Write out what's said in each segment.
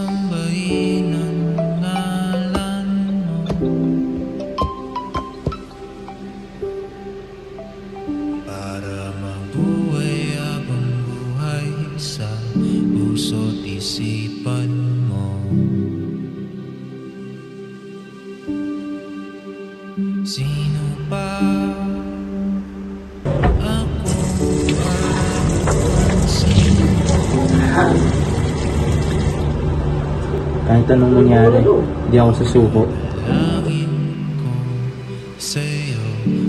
sambahin ang ngalan mo. Para mabuhay habang buhay sa puso't isipan mo. Sino pa ako para mapansin mo? Kahit anong mangyari, hindi ako susuko. Dalangin ko sa'yo,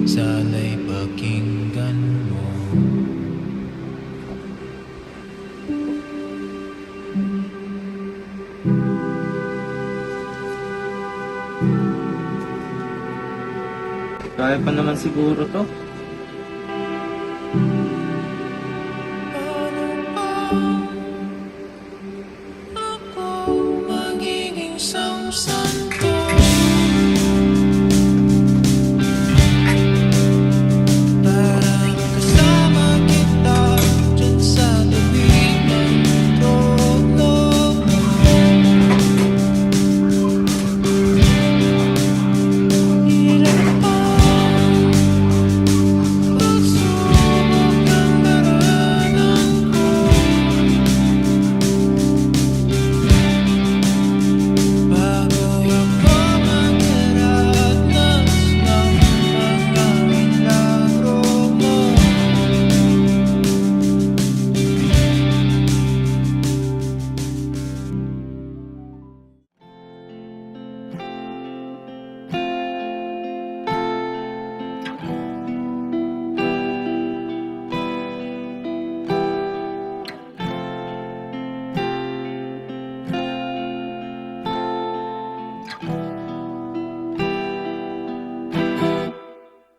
sana'y pakinggan mo. Kaya pa naman siguro to. Ako magiging samsanto. Para kasama kita dyan sa tabi ng trono mo. Hirap pa pagsubok ng daranan ko. Bago ako magdaranas ng mga milagro mo.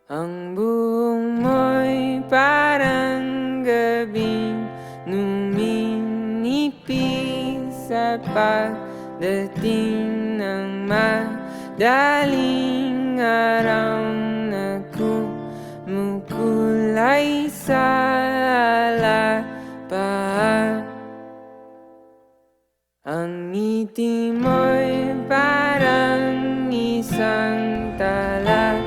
Ang buong mo'y parang gabing numinipis sa pagdating ng madaling araw na kumukulay sa alapaap. Ang ngiti mo'y parang isang tala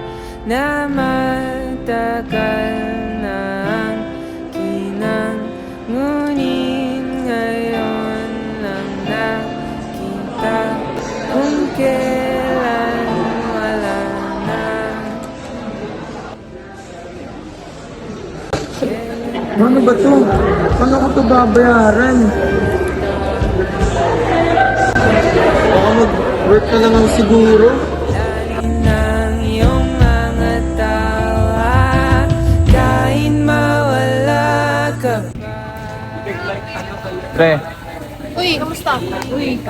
na matagal na ang kinang, ngunit ngayon lang nakita kung kailan wala na. Ano ba to? Paano ko to babayaran? Baka mag-work ka na lang siguro. Ng iyong mga tawa, kahit mawala ka pa. Pre, Uy, kamusta? Uy,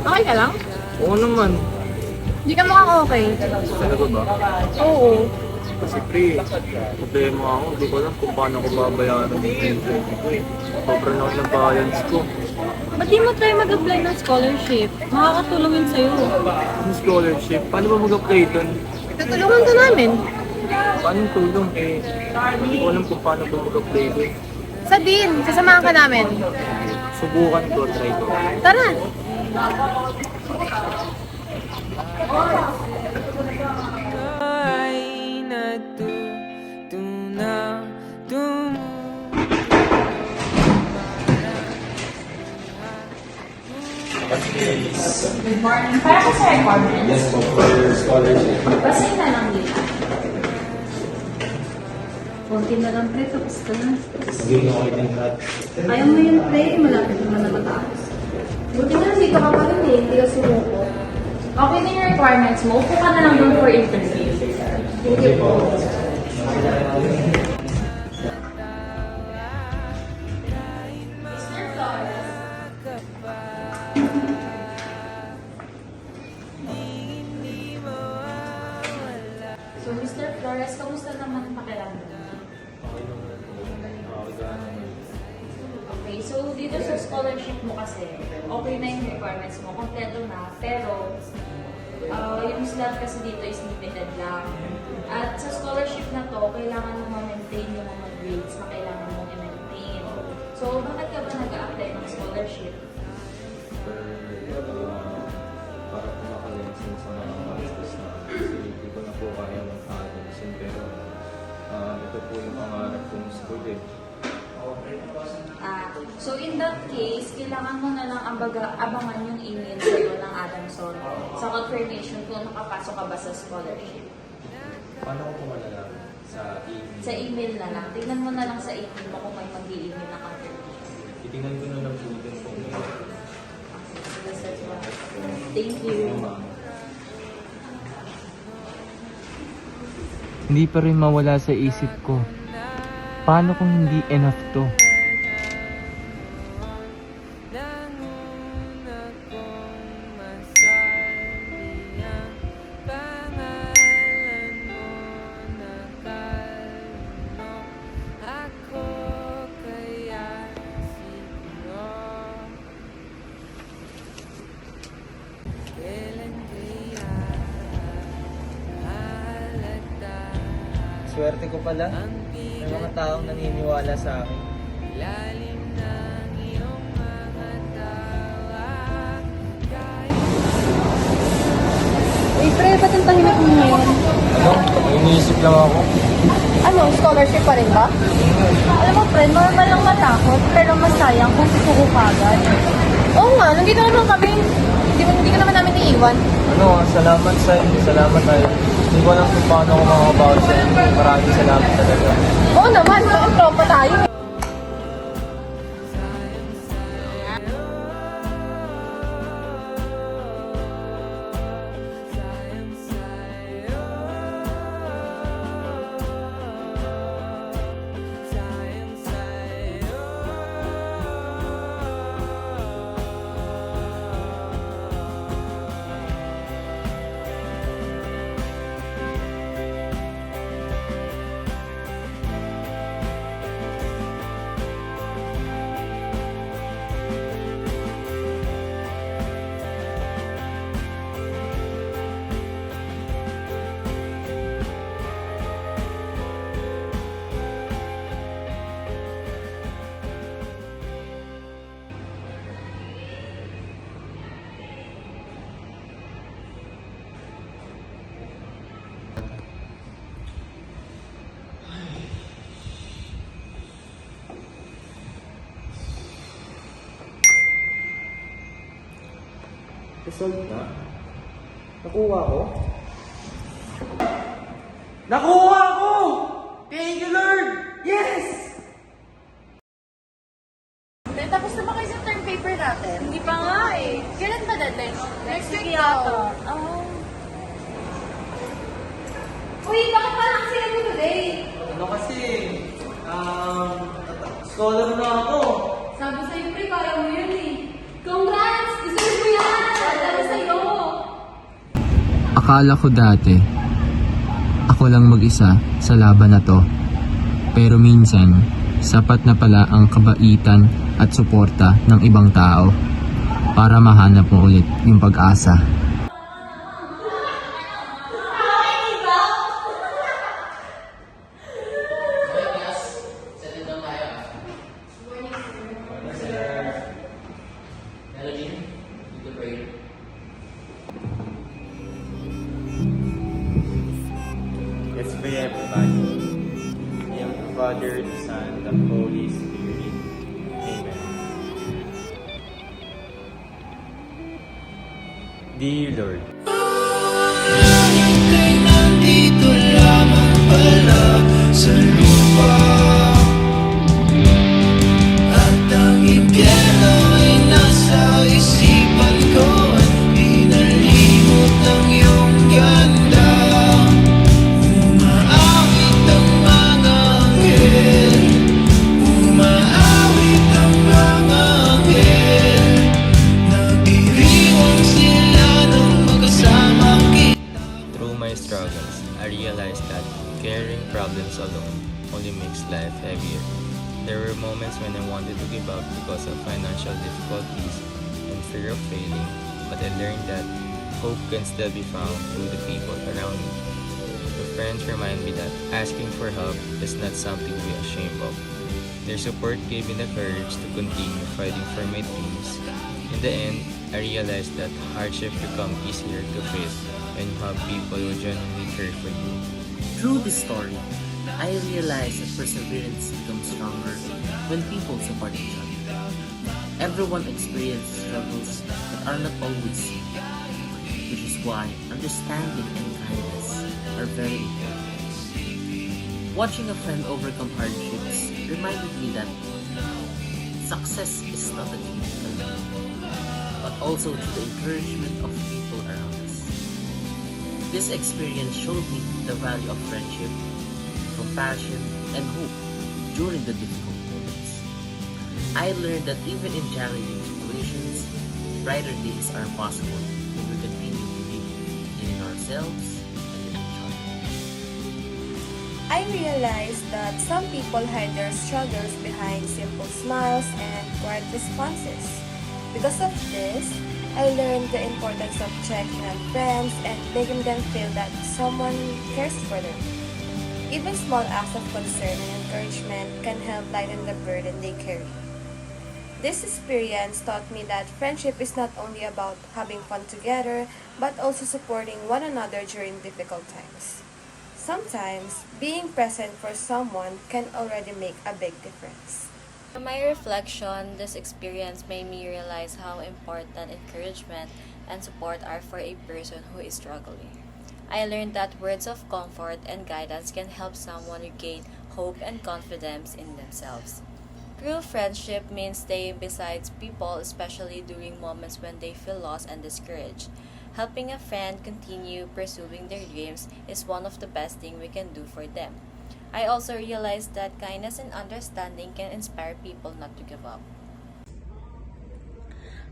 okay ka lang? oo naman. Hindi ka mukhang okay. Talaga ba? Oo. Kasi pre, problema ako. Hindi ko alam kung paano ko babayaran yung rent ko eh. Sobrang laki ng bayans ko. Ba't di mo try mag-apply ng scholarship? Makakatulong yun sa'yo. Yung scholarship, paano ba mag-apply doon? Tutulungan ka namin. Paano yung tulong eh? Hindi ko alam kung paano ba mag-apply doon. Sa Dean, sasamahan ka namin. Subukan ko, try ko. Tara! Ay natutunaw Good morning. Para po sa requirements? Yes po, for scholarship. Basahin na lang dito. Kunti na lang pre, tapos ka na. Sige, okay din lahat. Ayaw mo yung pre, malapit naman na matapos. Buti na, dito ka pa rin eh, hindi ka sumuko. Okay din yung requirements mo, upo ka na lang doon for interview. Thank you po. Mr. Flores. So, Mr. Flores, kamusta naman ang pakiramdam? Okay, so dito sa scholarship mo kasi, okay na yung requirements mo, kompleto na, pero yung slot kasi dito is limited lang. At sa scholarship na to, kailangan mo ma-maintain yung mga grades na kailangan mong i-maintain. So So, bakit ka ba nag-a-apply ng scholarship? Para po makalensin sa mga gastos na kasi hindi ko na po kaya mag-alensin pero ito po yung pangarap kong school eh. So in that case, kailangan mo na lang abangan yung email sa'yo ng Adamson sa confirmation kung nakapasok ka ba sa scholarship. Paano ko po malalaman? Sa email? Sa email na lang. Tignan mo na lang sa email mo kung may mag-i-email na confirmation. Itingnan ko na lang po din po. Thank you. Hindi pa rin mawala sa isip ko. Paano kung hindi enough to? Nanguna kong masabi ang pangalan mo na kalunok ako kaya siguro kailan kaya halata Swerte ko pala. ang May mga taong naniniwala sa akin. lalim ng iyong mga tawa kahit Uy, pre, ba't ang tahimik mo ngayon? Ano? May iniisip lang ako. Ano, scholarship pa rin ba? Alam mo, pre, normal lang matakot, pero masayang kung susuko ka agad. Oo nga, nandito naman kami. Hindi ka naman namin iiwan. Ano, salamat sa salamat tayo. Hindi ko alam kung paano ako makakabawi sa inyo. Maraming salamat talaga. Oo naman, bakit tropa tayo? sayang sa'yo sayang sa'yo Result na? Nakuha ko? Nakuha ko! Thank you, Lord! Yes! Tapos na ba kayo sa term paper natin? Hindi pa nga eh. Kailan ba deadline? Next week yata. Oh. Uy, bakit parang sila mo today? Ano kasi, scholar na ako. Sabi sa'yo, pre, kaya mo yun eh. Congrats! Deserve mo yan! Sabi sa'yo. Akala ko dati, ako lang mag-isa sa laban na to. Pero minsan, sapat na pala ang kabaitan at suporta ng ibang tao para mahanap mo ulit yung pag-asa. Let's pray, everybody. In the name of the Father, the Son, and the Holy Spirit. Amen. Dear Lord, Ay nandito lamang pala sa lupa at ang impyerno ay nasa isipan ko at pinalimot ng iyong ganda. Umaawit ang mga anghel, umaawit ang mga anghel, nag-iiwan sila nung magkasama kita. Through my struggles, I realized that carrying problems alone only makes life heavier. There were moments when I wanted to give up because of financial difficulties and fear of failing, but I learned that hope can still be found through the people around me. The friends remind me that asking for help is not something to be ashamed of. Their support gave me the courage to continue fighting for my dreams. In the end, I realized that hardship becomes easier to face when you have people who genuinely care for you. Through this story, I realized that perseverance becomes stronger when people support each other. Everyone experiences struggles that are not always seen, which is why understanding and kindness are very important. Watching a friend overcome hardships reminded me that success is not achieved alone, but also through the encouragement of people around us. This experience showed me the value of friendship, compassion, and hope during the difficult moments. I learned that even in challenging situations, brighter days are possible when we continue believing in ourselves and in each other. I realized that some people hide their struggles behind simple smiles and quiet responses. Because of this, I learned the importance of checking on friends and making them feel that someone cares for them. Even small acts of concern and encouragement can help lighten the burden they carry. This experience taught me that friendship is not only about having fun together, but also supporting one another during difficult times. Sometimes, being present for someone can already make a big difference. From my reflection, this experience made me realize how important encouragement and support are for a person who is struggling. I learned that words of comfort and guidance can help someone regain hope and confidence in themselves. True friendship means staying beside people, especially during moments when they feel lost and discouraged. Helping a friend continue pursuing their dreams is one of the best things we can do for them. I also realized that kindness and understanding can inspire people not to give up.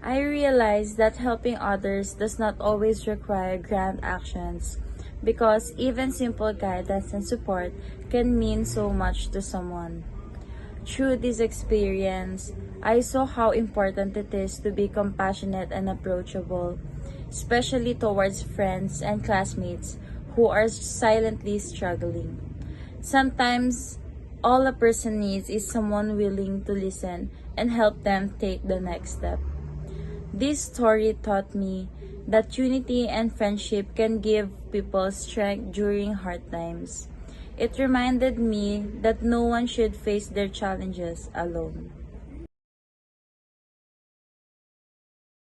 I realized that helping others does not always require grand actions, because even simple guidance and support can mean so much to someone. Through this experience, I saw how important it is to be compassionate and approachable, especially towards friends and classmates who are silently struggling. Sometimes, all a person needs is someone willing to listen and help them take the next step. This story taught me that unity and friendship can give people strength during hard times. It reminded me that no one should face their challenges alone.